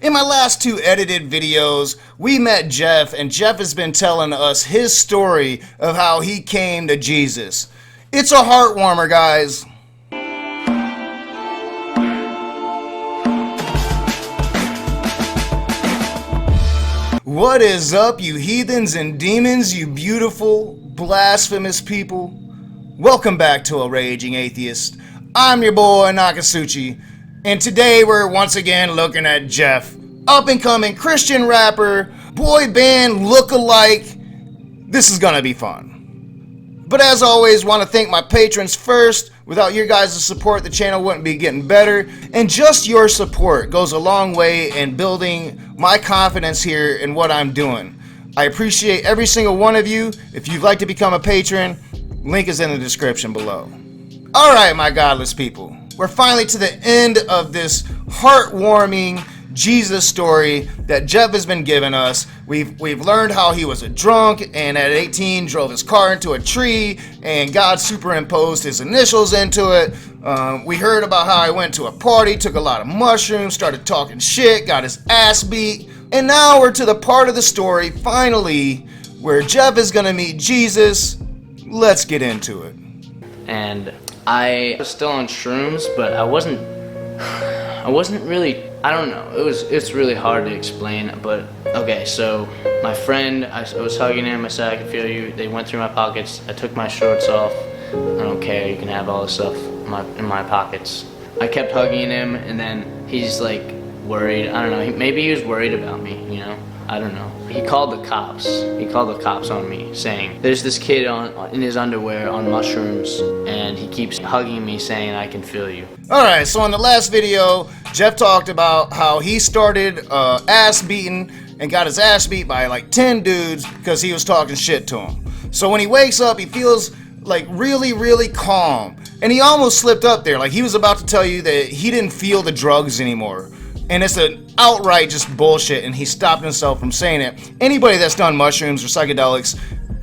In my last two edited videos, we met Jeff, and Jeff has been telling us his story of how he came to Jesus. It's a heart warmer, guys. What is up, you heathens and demons, you beautiful, blasphemous people? Welcome back to A Raging Atheist. I'm your boy, Nakasuchi, and today we're once again looking at Jeff, up-and-coming Christian rapper, boy band look-alike. This is gonna be fun. But as always, want to thank my patrons first. Without your guys' support, the channel wouldn't be getting better. And just your support goes a long way in building my confidence here in what I'm doing. I appreciate every single one of you. If you'd like to become a patron, link is in the description below. Alright, my godless people. We're finally to the end of this heartwarming Jesus story that Jeff has been giving us. We've learned how he was a drunk and at 18 drove his car into a tree and God superimposed his initials into it. We heard about how he went to a party, took a lot of mushrooms, started talking shit, got his ass beat. And now we're to the part of the story, finally, where Jeff is gonna meet Jesus. Let's get into it. And I was still on shrooms, but I wasn't really, I don't know, it's really hard to explain, but okay, so my friend, I was hugging him, I said I can feel you, they went through my pockets, I took my shorts off, I don't care, you can have all this stuff in my pockets. I kept hugging him, and then he's like worried, I don't know, maybe he was worried about me, you know, I don't know. He called the cops on me, saying, there's this kid in his underwear on mushrooms, and he keeps hugging me saying, I can feel you. Alright, so in the last video, Jeff talked about how he started ass beating and got his ass beat by like 10 dudes because he was talking shit to him. So when he wakes up, he feels like really calm. And he almost slipped up there, like he was about to tell you that he didn't feel the drugs anymore. And it's an outright just bullshit, and he stopped himself from saying it. Anybody that's done mushrooms or psychedelics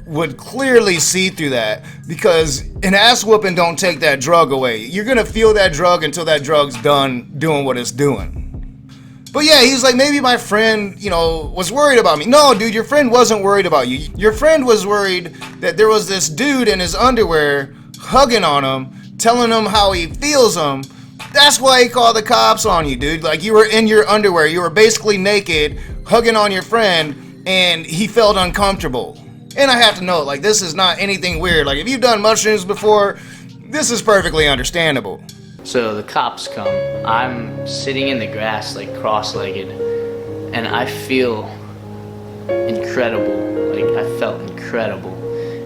would clearly see through that, because an ass whooping don't take that drug away. You're gonna feel that drug until that drug's done doing what it's doing. But yeah, he's like, maybe my friend, you know, was worried about me. No, dude, your friend wasn't worried about you. Your friend was worried that there was this dude in his underwear hugging on him, telling him how he feels him. That's why he called the cops on you, dude. Like, you were in your underwear, you were basically naked, hugging on your friend, and he felt uncomfortable. And I have to note, like, this is not anything weird. Like, if you've done mushrooms before, this is perfectly understandable. So the cops come, I'm sitting in the grass, like, cross-legged, and I feel incredible. Like, I felt incredible.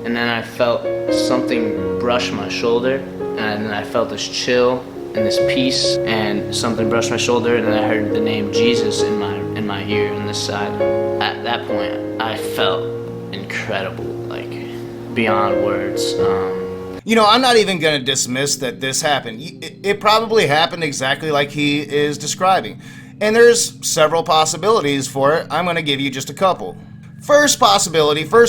And then I felt something brush my shoulder, and then I felt this chill and this peace, and something brushed my shoulder, and then I heard the name Jesus in my ear on this side. At that point, I felt incredible, like beyond words. You know, I'm not even gonna dismiss that this happened. It probably happened exactly like he is describing, and there's several possibilities for it. I'm gonna give you just a couple. First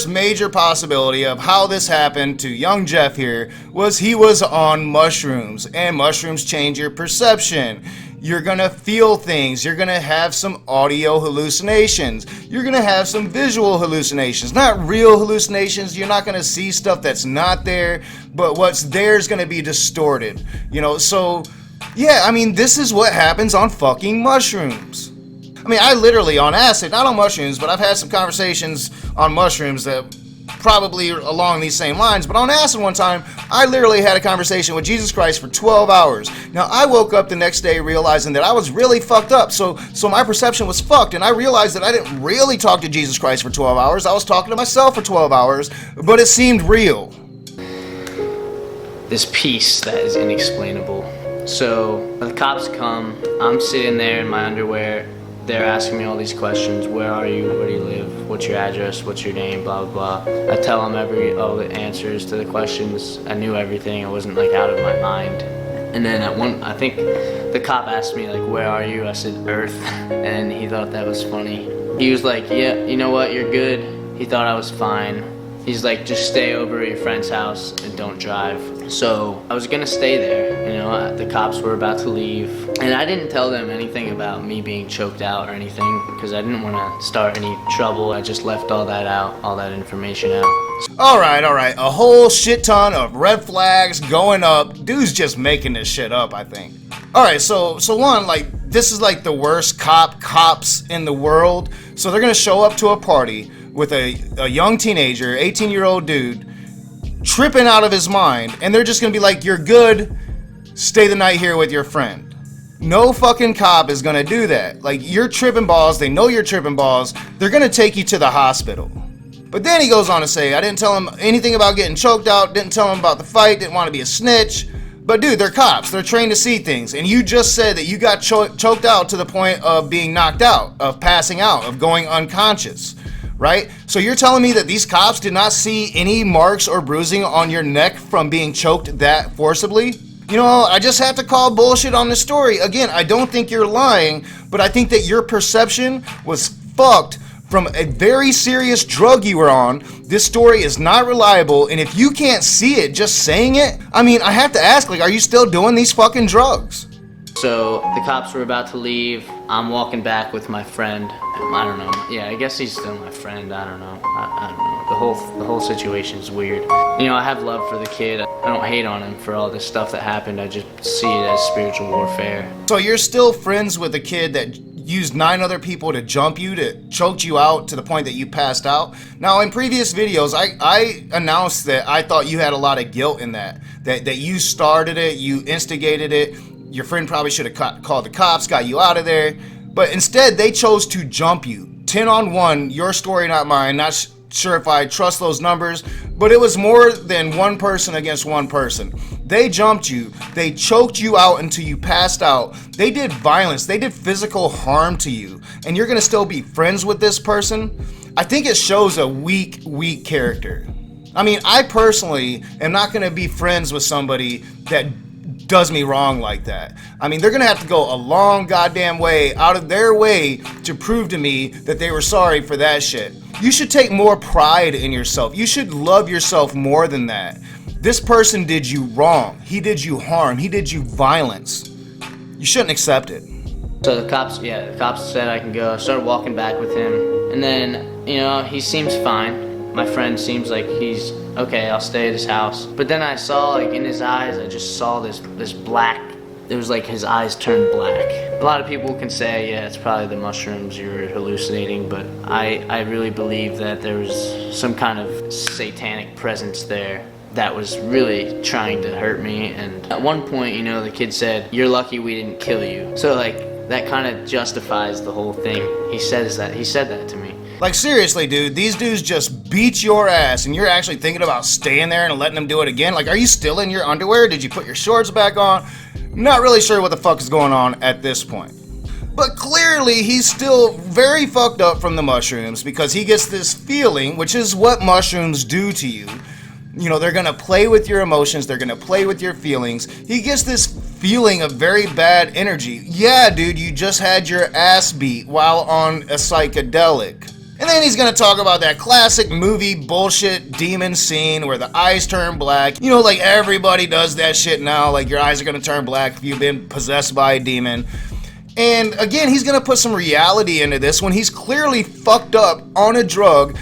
major possibility of how this happened to young Jeff here was he was on mushrooms, and mushrooms change your perception. You're gonna feel things, you're gonna have some audio hallucinations, you're gonna have some visual hallucinations, not real hallucinations, you're not gonna see stuff that's not there, but what's there is gonna be distorted, you know, so yeah, I mean, this is what happens on fucking mushrooms. I mean, I literally, on acid, not on mushrooms, but I've had some conversations on mushrooms that probably are along these same lines, but on acid one time, I literally had a conversation with Jesus Christ for 12 hours. Now, I woke up the next day realizing that I was really fucked up, so my perception was fucked, and I realized that I didn't really talk to Jesus Christ for 12 hours, I was talking to myself for 12 hours, but it seemed real. This peace that is inexplainable. So, the cops come, I'm sitting there in my underwear, they're asking me all these questions. Where are you? Where do you live? What's your address? What's your name? Blah, blah, blah. I tell them all the answers to the questions. I knew everything. I wasn't like out of my mind. And then at one, I think the cop asked me like, where are you? I said, Earth. And he thought that was funny. He was like, yeah, you know what? You're good. He thought I was fine. He's like, just stay over at your friend's house and don't drive. So I was gonna stay there, you know, the cops were about to leave. And I didn't tell them anything about me being choked out or anything because I didn't want to start any trouble. I just left all that out, all that information out. Alright, a whole shit ton of red flags going up. Dude's just making this shit up, I think. Alright, so one, like, this is like the worst cops in the world. So they're gonna show up to a party with a young teenager, 18-year-old dude, tripping out of his mind, and they're just gonna be like, you're good, stay the night here with your friend. No fucking cop is gonna do that. Like, you're tripping balls, they know you're tripping balls, they're gonna take you to the hospital. But then he goes on to say, I didn't tell him anything about getting choked out, didn't tell him about the fight, didn't want to be a snitch. But dude, they're cops, they're trained to see things, and you just said that you got choked out to the point of being knocked out, of passing out, of going unconscious, right? So you're telling me that these cops did not see any marks or bruising on your neck from being choked that forcibly? You know, I just have to call bullshit on this story. Again, I don't think you're lying, but I think that your perception was fucked from a very serious drug you were on. This story is not reliable, and if you can't see it just saying it, I mean, I have to ask, like, are you still doing these fucking drugs? So the cops were about to leave. I'm walking back with my friend. I don't know. Yeah, I guess he's still my friend. I don't know. I don't know. The whole situation's weird. You know, I have love for the kid. I don't hate on him for all this stuff that happened. I just see it as spiritual warfare. So you're still friends with a kid that used 9 other people to jump you, to choke you out to the point that you passed out. Now, in previous videos, I announced that I thought you had a lot of guilt in that you started it, you instigated it. Your friend probably should have called the cops, got you out of there. But instead, they chose to jump you. 10 on 1, your story, not mine. Not sure if I trust those numbers, but it was more than one person against one person. They jumped you. They choked you out until you passed out. They did violence. They did physical harm to you. And you're going to still be friends with this person? I think it shows a weak character. I mean, I personally am not going to be friends with somebody that does me wrong like that. I mean, they're gonna have to go a long goddamn way out of their way to prove to me that they were sorry for that shit. You should take more pride in yourself. You should love yourself more than that. This person did you wrong. He did you harm. He did you violence. You shouldn't accept it. So the cops said I can go. I started walking back with him, and then, you know, he seems fine. My friend seems like he's okay, I'll stay at his house. But then I saw, like, in his eyes, I just saw this black, it was like his eyes turned black. A lot of people can say, yeah, it's probably the mushrooms, you're hallucinating, but I really believe that there was some kind of satanic presence there that was really trying to hurt me. And at one point, you know, the kid said, you're lucky we didn't kill you. So, like, that kind of justifies the whole thing. He said that to me. Like, seriously, dude, these dudes just beat your ass and you're actually thinking about staying there and letting them do it again? Like, are you still in your underwear? Did you put your shorts back on? Not really sure what the fuck is going on at this point. But clearly, he's still very fucked up from the mushrooms because he gets this feeling, which is what mushrooms do to you. You know, they're gonna play with your emotions, they're gonna play with your feelings. He gets this feeling of very bad energy. Yeah, dude, you just had your ass beat while on a psychedelic. And then he's gonna talk about that classic movie bullshit demon scene where the eyes turn black. You know, like everybody does that shit now, like your eyes are gonna turn black if you've been possessed by a demon. And again, he's gonna put some reality into this when he's clearly fucked up on a drug,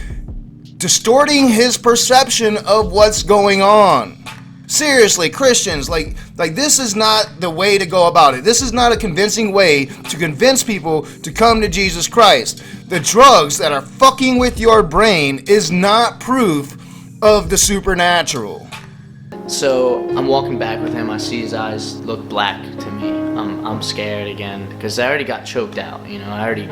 distorting his perception of what's going on. Seriously, Christians, like this is not the way to go about it. This is not a convincing way to convince people to come to Jesus Christ. The drugs that are fucking with your brain is not proof of the supernatural. So I'm walking back with him. I see his eyes look black to me. I'm scared again because I already got choked out. You know, I already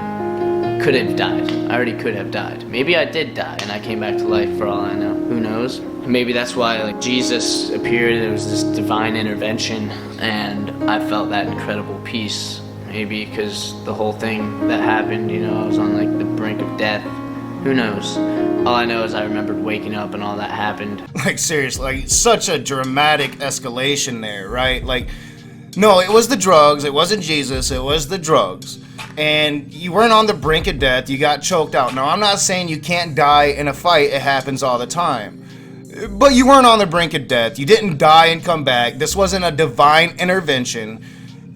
could have died. Maybe I did die and I came back to life for all I know. Who knows? Maybe that's why, like, Jesus appeared. There was this divine intervention and I felt that incredible peace. Maybe because the whole thing that happened, you know, I was on, like, the brink of death. Who knows? All I know is I remembered waking up and all that happened. Like, seriously, like, such a dramatic escalation there, right? Like, no, it was the drugs. It wasn't Jesus. It was the drugs. And you weren't on the brink of death. You got choked out. Now, I'm not saying you can't die in a fight. It happens all the time. But you weren't on the brink of death. You didn't die and come back. This wasn't a divine intervention.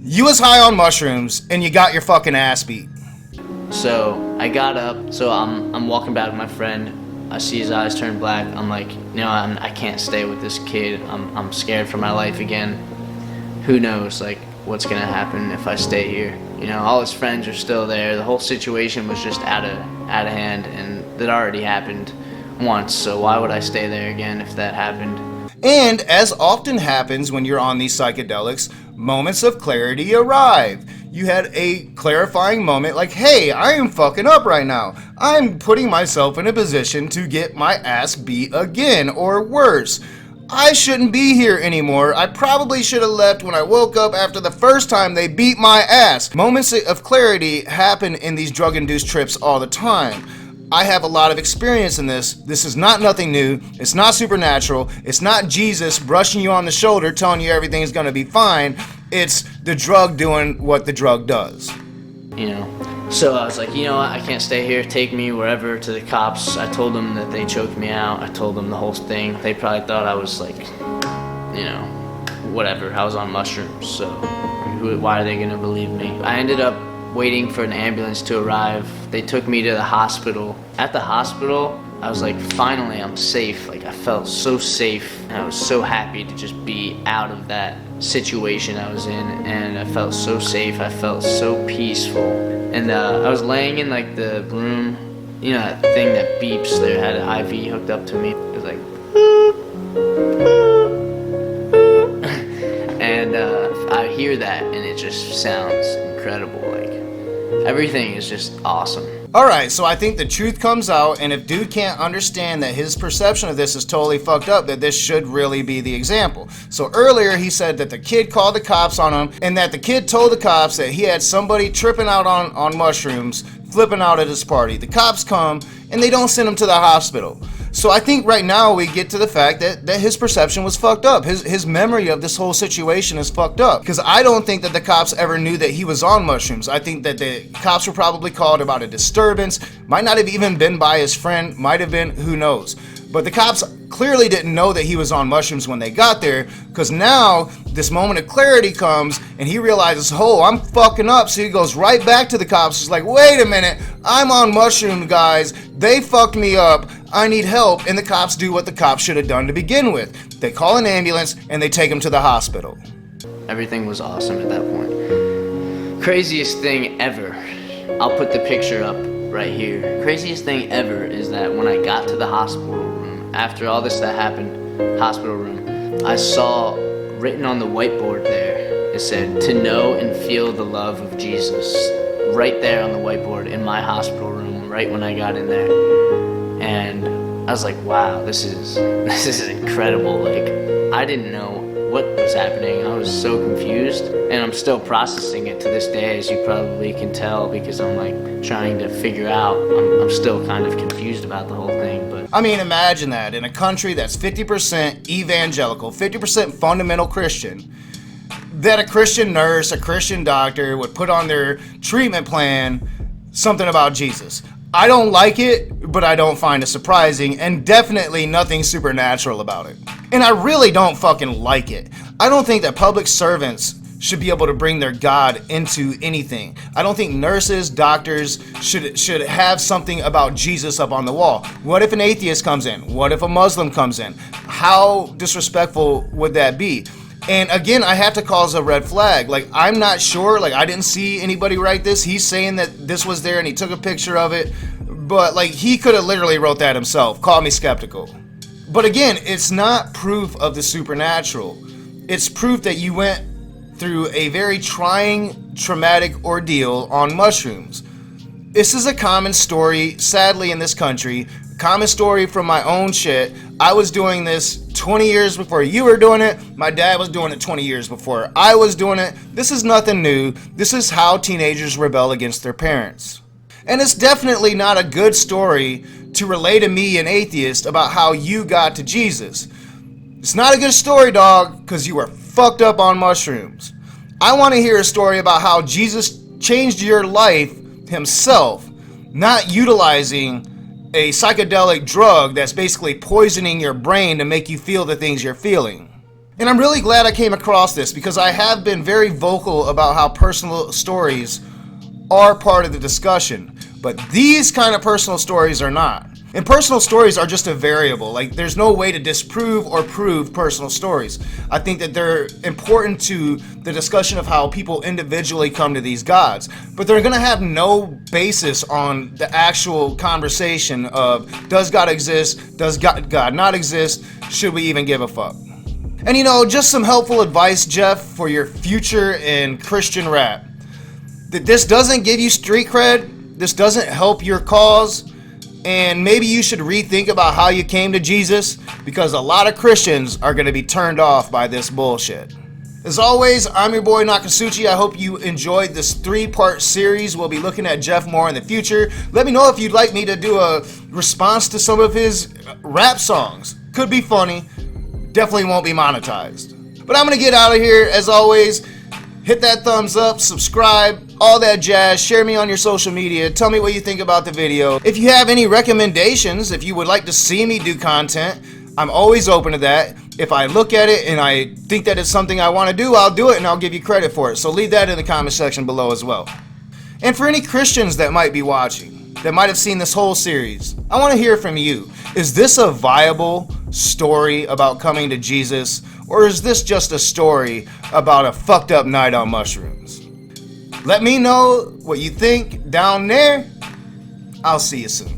You was high on mushrooms and you got your fucking ass beat. So I got up. So I'm walking back with my friend. I see his eyes turn black. I'm like, no, I can't stay with this kid. I'm scared for my life again. Who knows, like, what's gonna happen if I stay here? You know, all his friends are still there. The whole situation was just out of hand, and that already happened once. So why would I stay there again if that happened? And as often happens when you're on these psychedelics, moments of clarity arrive. You had a clarifying moment like, hey, I am fucking up right now. I'm putting myself in a position to get my ass beat again, or worse. I shouldn't be here anymore. I probably should have left when I woke up after the first time they beat my ass. Moments of clarity happen in these drug-induced trips all the time. I have a lot of experience in this. This is not nothing new. It's not supernatural. It's not Jesus brushing you on the shoulder telling you everything's gonna be fine. It's the drug doing what the drug does. You know, so I was like, you know what, I can't stay here. Take me wherever, to the cops. I told them that they choked me out. I told them the whole thing. They probably thought I was like, you know, whatever. I was on mushrooms, so why are they gonna believe me? I ended up waiting for an ambulance to arrive. They took me to the hospital. At the hospital, I was like, finally, I'm safe. Like, I felt so safe, and I was so happy to just be out of that situation I was in, and I felt so safe. I felt so peaceful. And I was laying in, like, the room, you know, that thing that beeps. They had an IV hooked up to me. It was like, and I hear that, and it just sounds incredible. Like, everything is just awesome. Alright, so I think the truth comes out, and if dude can't understand that his perception of this is totally fucked up, that this should really be the example. So earlier he said that the kid called the cops on him, and that the kid told the cops that he had somebody tripping out on mushrooms, flipping out at his party. The cops come, and they don't send him to the hospital. So I think right now we get to the fact that his perception was fucked up. His memory of this whole situation is fucked up. Because I don't think that the cops ever knew that he was on mushrooms. I think that the cops were probably called about a disturbance. Might not have even been by his friend. Might have been, who knows. But the cops clearly didn't know that he was on mushrooms when they got there, because now this moment of clarity comes and he realizes, oh, I'm fucking up. So he goes right back to the cops. He's like, wait a minute, I'm on mushrooms, guys. They fucked me up. I need help. And the cops do what the cops should have done to begin with. They call an ambulance and they take him to the hospital. Everything was awesome at that point. Craziest thing ever. I'll put the picture up right here. Craziest thing ever is that when I got to the hospital room, after all this that happened, hospital room, I saw written on the whiteboard there, it said, to know and feel the love of Jesus. Right there on the whiteboard in my hospital room, right when I got in there. And I was like, wow, this is incredible. Like, I didn't know what was happening. I was so confused, and I'm still processing it to this day, as you probably can tell, because I'm like trying to figure out. I'm still kind of confused about the whole thing. But I mean, imagine that in a country that's 50% evangelical, 50% fundamental Christian, that a Christian nurse, a Christian doctor would put on their treatment plan something about Jesus. I don't like it, but I don't find it surprising, and definitely nothing supernatural about it. And I really don't fucking like it. I don't think that public servants should be able to bring their God into anything. I don't think nurses, doctors should have something about Jesus up on the wall. What if an atheist comes in? What if a Muslim comes in? How disrespectful would that be? And again, I have to cause a red flag. Like, I'm not sure. Like, I didn't see anybody write this. He's saying that this was there and he took a picture of it. But, like, he could have literally wrote that himself. Call me skeptical. But again, it's not proof of the supernatural. It's proof that you went through a very trying, traumatic ordeal on mushrooms. This is a common story, sadly, in this country. Common story from my own shit. I was doing this 20 years before you were doing it. My dad was doing it 20 years before I was doing it. This is nothing new. This is how teenagers rebel against their parents. And it's definitely not a good story to relay to me, an atheist, about how you got to Jesus. It's not a good story, dog, because you were fucked up on mushrooms. I want to hear a story about how Jesus changed your life himself, not utilizing a psychedelic drug that's basically poisoning your brain to make you feel the things you're feeling. And I'm really glad I came across this because I have been very vocal about how personal stories are part of the discussion, but these kind of personal stories are not. And personal stories are just a variable. Like, there's no way to disprove or prove personal stories. I think that they're important to the discussion of how people individually come to these gods, but they're gonna have no basis on the actual conversation of, does God exist? Does God not exist? Should we even give a fuck? And just some helpful advice, Jeff, for your future in Christian rap. That this doesn't give you street cred, this doesn't help your cause, and maybe you should rethink about how you came to Jesus, because a lot of Christians are going to be turned off by this bullshit. As always, I'm your boy Nakasuchi. I hope you enjoyed this 3-part series. We'll be looking at Jeff more in the future. Let me know if you'd like me to do a response to some of his rap songs. Could be funny. Definitely won't be monetized. But I'm going to get out of here. As always, hit that thumbs up, subscribe, all that jazz. Share me on your social media. Tell me what you think about the video. If you have any recommendations, if you would like to see me do content, I'm always open to that. If I look at it and I think that it's something I want to do, I'll do it and I'll give you credit for it. So leave that in the comment section below as well. And for any Christians that might be watching, that might have seen this whole series, I want to hear from you. Is this a viable story about coming to Jesus, or is this just a story about a fucked up night on mushrooms? Let me know what you think down there. I'll see you soon.